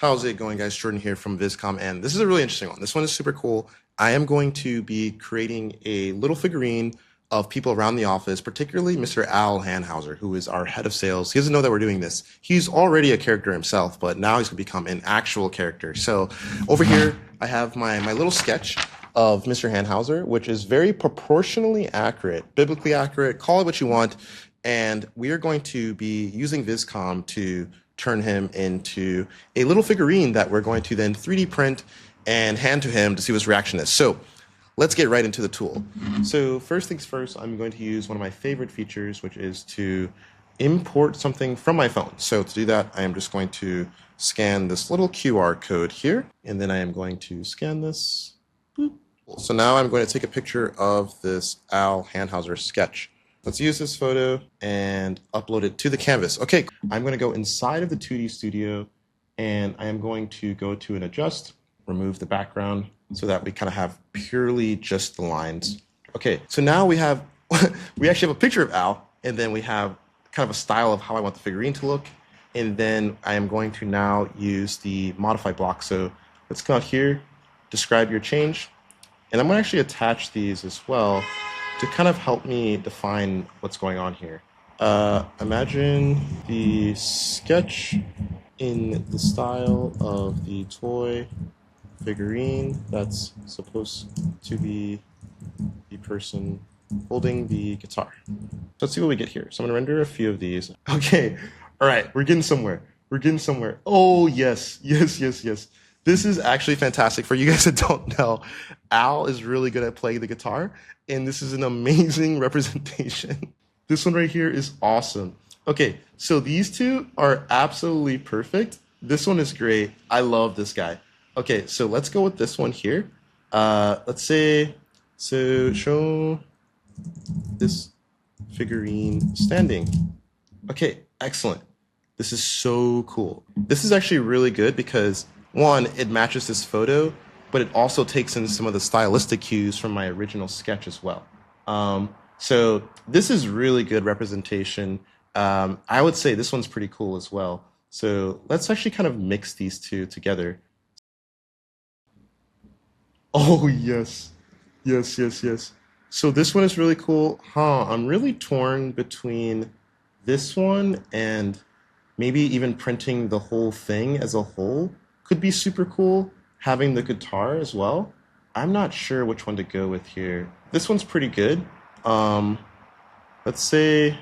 How's it going, guys? Jordan here from Vizcom, and this is a really interesting one. This one is super cool. I am going to be creating a little figurine of people around the office, particularly Mr. Al Hanhauser, who is our head of sales. He doesn't know that we're doing this. He's already a character himself, but now he's going to become an actual character. So over here, I have my little sketch of Mr. Hanhauser, which is very proportionally accurate, biblically accurate, call it what you want. And we are going to be using Vizcom to turn him into a little figurine that we're going to then 3D print and hand to him to see what his reaction is. So let's get right into the tool. So first things first, I'm going to use one of my favorite features, which is to import something from my phone. So to do that, I am just going to scan this little QR code here, and then I am going to scan this. Boop. So now I'm going to take a picture of this Al Hanhauser sketch. Let's use this photo and upload it to the canvas. Okay, I'm going to go inside of the 2D Studio, and I am going to go to an adjust, remove the background so that we kind of have purely just the lines. Okay, so now we have, we actually have a picture of Al, and then we have kind of a style of how I want the figurine to look. And then I am going to now use the modify block. So let's come out here, describe your change. And I'm going to actually attach these as well to kind of help me define what's going on here. Imagine the sketch in the style of the toy figurine that's supposed to be the person holding the guitar. Let's see what we get here. So I'm gonna render a few of these. Okay, all right, we're getting somewhere. We're getting somewhere. Oh, yes, yes, yes, yes. This is actually fantastic. For you guys that don't know, Al is really good at playing the guitar, and this is an amazing representation. This one right here is awesome. Okay, so these two are absolutely perfect. This one is great. I love this guy. Okay, so let's go with this one here. Let's say, so show this figurine standing. Okay, excellent. This is so cool. This is actually really good because one, it matches this photo, but it also takes in some of the stylistic cues from my original sketch as well. So this is really good representation. I would say this one's pretty cool as well. So let's actually kind of mix these two together. Oh, yes. Yes, yes, yes. So this one is really cool. I'm really torn between this one and maybe even printing the whole thing as a whole. Could be super cool, having the guitar as well. I'm not sure which one to go with here. This one's pretty good. Let's say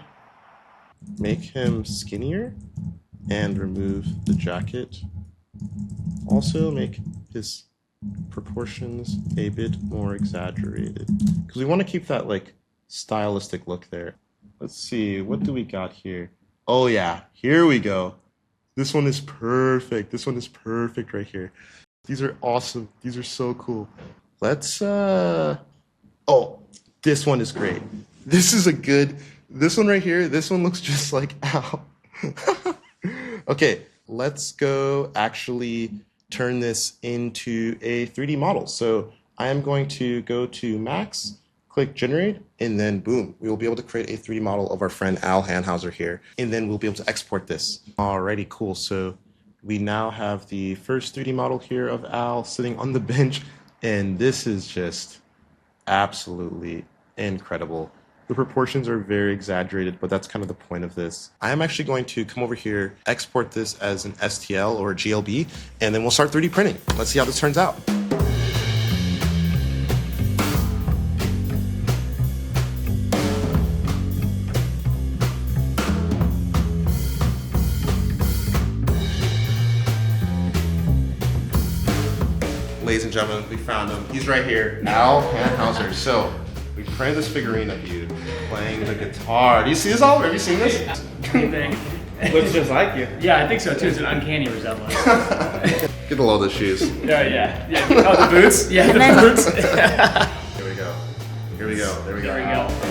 make him skinnier and remove the jacket. Also make his proportions a bit more exaggerated because we want to keep that like stylistic look there. Let's see, what do we got here? Oh yeah, here we go. This one is perfect. This one is perfect right here. These are awesome. These are so cool. Let's, oh, this one is great. This is a good, this one right here, this one looks just like Al. Okay, let's go actually turn this into a 3D model. So I am going to go to Max, click generate, and then boom, we will be able to create a 3D model of our friend Al Hanhauser here. And then we'll be able to export this. Alrighty, cool. So we now have the first 3D model here of Al sitting on the bench. And this is just absolutely incredible. The proportions are very exaggerated, but that's kind of the point of this. I am actually going to come over here, export this as an STL or a GLB, and then we'll start 3D printing. Let's see how this turns out. Ladies and gentlemen, we found him. He's right here, Al Hanhauser. So we printed this figurine of you playing the guitar. Do you see this all? Have you seen this? Looks just like you. Yeah, I think so too. It's an uncanny resemblance. Get a load of the shoes. Yeah. Oh, the boots? Yeah, the boots. Here we go. Here we go. There we go. There we go.